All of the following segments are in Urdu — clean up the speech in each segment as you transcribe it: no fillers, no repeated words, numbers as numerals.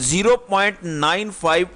0.95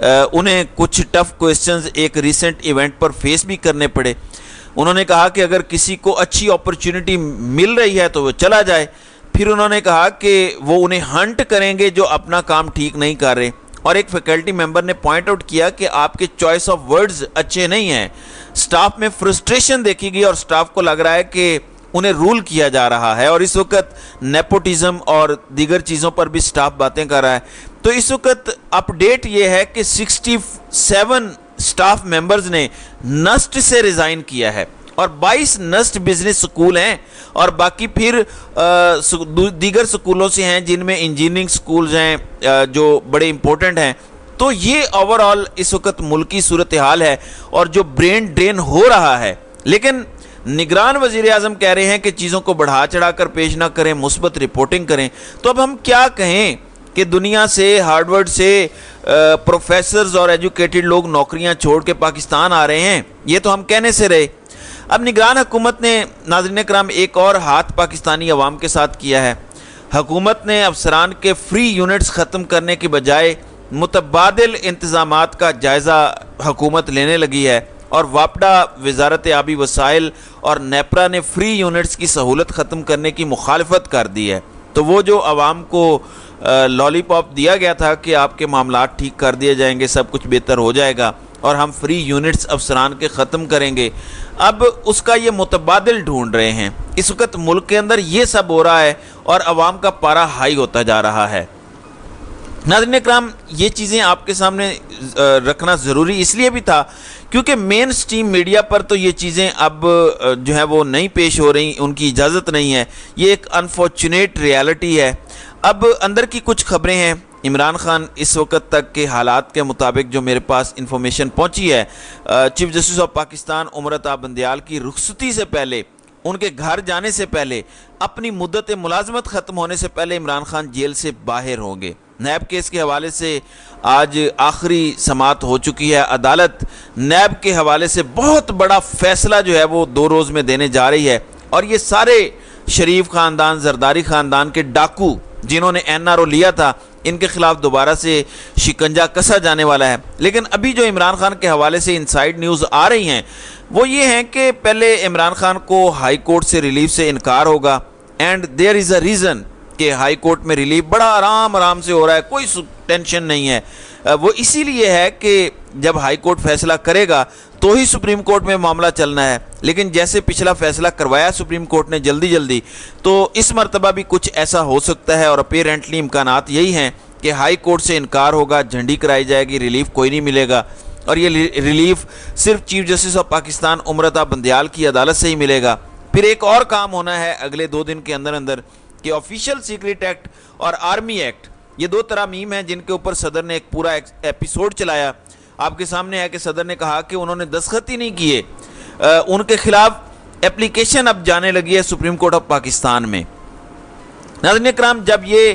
انہیں کچھ ٹف کویسچنز ایک ریسنٹ ایونٹ پر فیس بھی کرنے پڑے. انہوں نے کہا کہ اگر کسی کو اچھی اپرچونٹی مل رہی ہے تو وہ چلا جائے. پھر انہوں نے کہا کہ وہ انہیں ہنٹ کریں گے جو اپنا کام ٹھیک نہیں کر رہے. اور ایک فیکلٹی ممبر نے پوائنٹ آؤٹ کیا کہ آپ کے چوائس آف ورڈز اچھے نہیں ہیں. سٹاف میں فرسٹریشن دیکھی گئی اور سٹاف کو لگ رہا ہے کہ انہیں رول کیا جا رہا ہے, اور اس وقت نیپوٹزم اور دیگر چیزوں پر بھی سٹاف باتیں کر رہا ہے. تو اس وقت اپ ڈیٹ یہ ہے کہ 67 سٹاف ممبرز نے نسٹ سے ریزائن کیا ہے, اور 22 نسٹ بزنس سکول ہیں, اور باقی پھر دیگر سکولوں سے ہیں جن میں انجینئرنگ سکولز ہیں جو بڑے امپورٹنٹ ہیں. تو یہ اوور آل اس وقت ملکی صورتحال ہے اور جو برین ڈرین ہو رہا ہے. لیکن نگران وزیر اعظم کہہ رہے ہیں کہ چیزوں کو بڑھا چڑھا کر پیش نہ کریں, مثبت رپورٹنگ کریں. تو اب ہم کیا کہیں کہ دنیا سے, ہارڈورڈ سے پروفیسرز اور ایجوکیٹڈ لوگ نوکریاں چھوڑ کے پاکستان آ رہے ہیں, یہ تو ہم کہنے سے رہے. اب نگران حکومت نے, ناظرین کرام, ایک اور ہاتھ پاکستانی عوام کے ساتھ کیا ہے. حکومت نے افسران کے فری یونٹس ختم کرنے کے بجائے متبادل انتظامات کا جائزہ حکومت لینے لگی ہے, اور واپڈا, وزارت آبی وسائل اور نیپرا نے فری یونٹس کی سہولت ختم کرنے کی مخالفت کر دی ہے. تو وہ جو عوام کو لالی پاپ دیا گیا تھا کہ آپ کے معاملات ٹھیک کر دیے جائیں گے, سب کچھ بہتر ہو جائے گا اور ہم فری یونٹس افسران کے ختم کریں گے, اب اس کا یہ متبادل ڈھونڈ رہے ہیں. اس وقت ملک کے اندر یہ سب ہو رہا ہے اور عوام کا پارا ہائی ہوتا جا رہا ہے. ناظرین اکرام, یہ چیزیں آپ کے سامنے رکھنا ضروری اس لیے بھی تھا کیونکہ مین سٹریم میڈیا پر تو یہ چیزیں اب جو ہے وہ نہیں پیش ہو رہی, ان کی اجازت نہیں ہے. یہ ایک انفارچونیٹ ریالٹی ہے. اب اندر کی کچھ خبریں ہیں. عمران خان اس وقت تک کے حالات کے مطابق جو میرے پاس انفارمیشن پہنچی ہے, chief justice of Pakistan Amrita Bandial کی رخصتی سے پہلے, ان کے گھر جانے سے پہلے, اپنی مدت ملازمت ختم ہونے سے پہلے عمران خان جیل سے باہر ہوں گے. نیب کیس کے حوالے سے آج آخری سماعت ہو چکی ہے. عدالت نیب کے حوالے سے بہت بڑا فیصلہ جو ہے وہ 2 روز میں دینے جا رہی ہے, اور یہ سارے شریف خاندان, زرداری خاندان کے ڈاکو جنہوں نے NRO لیا تھا, ان کے خلاف دوبارہ سے شکنجہ کسا جانے والا ہے. لیکن ابھی جو عمران خان کے حوالے سے انسائیڈ نیوز آ رہی ہیں وہ یہ ہیں کہ پہلے عمران خان کو ہائی کورٹ سے ریلیف سے انکار ہوگا, and there is a reason کہ ہائی کورٹ میں ریلیف بڑا آرام سے ہو رہا ہے, کوئی ٹینشن نہیں ہے. وہ اسی لیے ہے کہ جب ہائی کورٹ فیصلہ کرے گا تو ہی سپریم کورٹ میں معاملہ چلنا ہے. لیکن جیسے پچھلا فیصلہ کروایا سپریم کورٹ نے جلدی, تو اس مرتبہ بھی کچھ ایسا ہو سکتا ہے, اور اپیرنٹلی امکانات یہی ہیں کہ ہائی کورٹ سے انکار ہوگا, جھنڈی کرائی جائے گی, ریلیف کوئی نہیں ملے گا, اور یہ ریلیف صرف chief justice of Pakistan Amrita Bandial کی عدالت سے ہی ملے گا. پھر ایک اور کام ہونا ہے اگلے 2 دن کے اندر کہ آفیشیل سیکریٹ ایکٹ اور آرمی ایکٹ, یہ 2 ترامیم ہیں جن کے اوپر صدر نے ایک پورا ایپیسوڈ چلایا. آپ کے سامنے ہے کہ صدر نے کہا کہ انہوں نے دستخط ہی نہیں کیے, ان کے خلاف اپلیکیشن اب جانے لگی ہے سپریم کورٹ آف پاکستان میں. ناظرین اکرام, جب یہ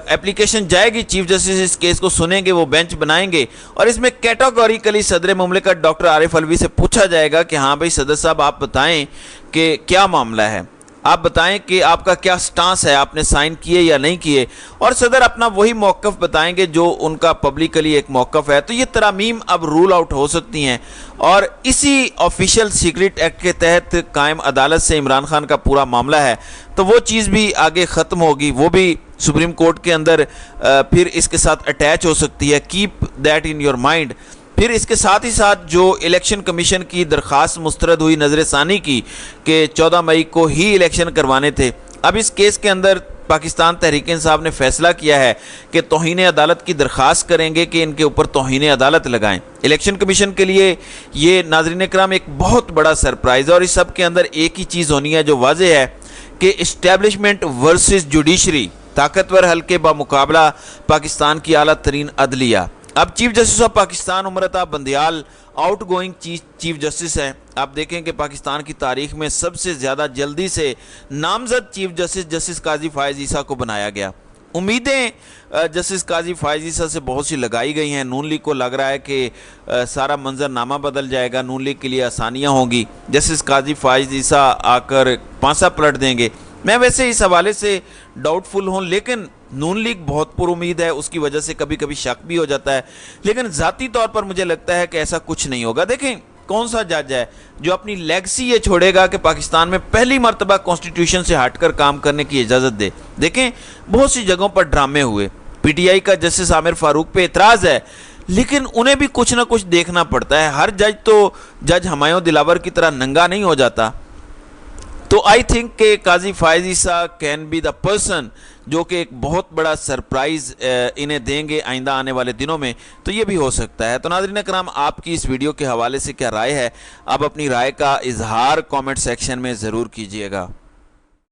اپلیکیشن جائے گی, چیف جسٹس اس کیس کو سنیں گے, وہ بینچ بنائیں گے, اور اس میں کیٹاگوریکلی صدر مملکت ڈاکٹر عارف علوی سے پوچھا جائے گا کہ ہاں بھائی صدر صاحب آپ بتائیں کہ کیا معاملہ ہے, آپ بتائیں کہ آپ کا کیا سٹانس ہے, آپ نے سائن کیے یا نہیں کیے, اور صدر اپنا وہی موقف بتائیں گے جو ان کا پبلکلی ایک موقف ہے. تو یہ ترامیم اب رول آؤٹ ہو سکتی ہیں, اور اسی آفیشیل سیکریٹ ایکٹ کے تحت قائم عدالت سے عمران خان کا پورا معاملہ ہے. تو وہ چیز بھی آگے ختم ہوگی, وہ بھی سپریم کورٹ کے اندر پھر اس کے ساتھ اٹیچ ہو سکتی ہے. Keep that in your mind. پھر اس کے ساتھ ہی ساتھ جو الیکشن کمیشن کی درخواست مسترد ہوئی نظر ثانی کی کہ 14 مئی کو ہی الیکشن کروانے تھے, اب اس کیس کے اندر پاکستان تحریک انصاف نے فیصلہ کیا ہے کہ توہین عدالت کی درخواست کریں گے کہ ان کے اوپر توہین عدالت لگائیں. الیکشن کمیشن کے لیے یہ ناظرین اکرام ایک بہت بڑا سرپرائز ہے, اور اس سب کے اندر ایک ہی چیز ہونی ہے جو واضح ہے کہ اسٹیبلشمنٹ ورسز جوڈیشری, طاقتور حلقے بمقابلہ پاکستان کی اعلیٰ ترین عدلیہ. اب chief justice of Pakistan Amrita Bandial out going chief justice ہیں. آپ دیکھیں کہ پاکستان کی تاریخ میں سب سے زیادہ جلدی سے نامزد چیف جسٹس قاضی فائز عیسیٰ کو بنایا گیا. امیدیں جسٹس قاضی فائز عیسیٰ سے بہت سی لگائی گئی ہیں. نون لیگ کو لگ رہا ہے کہ سارا منظر نامہ بدل جائے گا, نون لیگ کے لیے آسانیاں ہوں گی, جسٹس قاضی فائز عیسیٰ آ کر پانسا پلٹ دیں گے. میں ویسے اس حوالے سے ڈاؤٹ فل ہوں, لیکن نون لیگ بہت پر امید ہے, اس کی وجہ سے کبھی کبھی شک بھی ہو جاتا ہے, لیکن ذاتی طور پر مجھے لگتا ہے کہ ایسا کچھ نہیں ہوگا. دیکھیں کون سا جج ہے جو اپنی لیگسی یہ چھوڑے گا کہ پاکستان میں پہلی مرتبہ کانسٹیٹیوشن سے ہٹ کر کام کرنے کی اجازت دے. دیکھیں بہت سی جگہوں پر ڈرامے ہوئے, پی ٹی آئی کا جسٹس عامر فاروق پہ اعتراض ہے, لیکن انہیں بھی کچھ نہ کچھ دیکھنا پڑتا ہے. ہر جج تو جج ہمایوں دلاور کی طرح ننگا نہیں ہو جاتا. تو آئی تھنک کہ قاضی فائز عیسیٰ کین بی دا پرسن جو کہ ایک بہت بڑا سرپرائز انہیں دیں گے آئندہ آنے والے دنوں میں, تو یہ بھی ہو سکتا ہے. تو ناظرین کرام, آپ کی اس ویڈیو کے حوالے سے کیا رائے ہے؟ آپ اپنی رائے کا اظہار کامنٹ سیکشن میں ضرور کیجیے گا.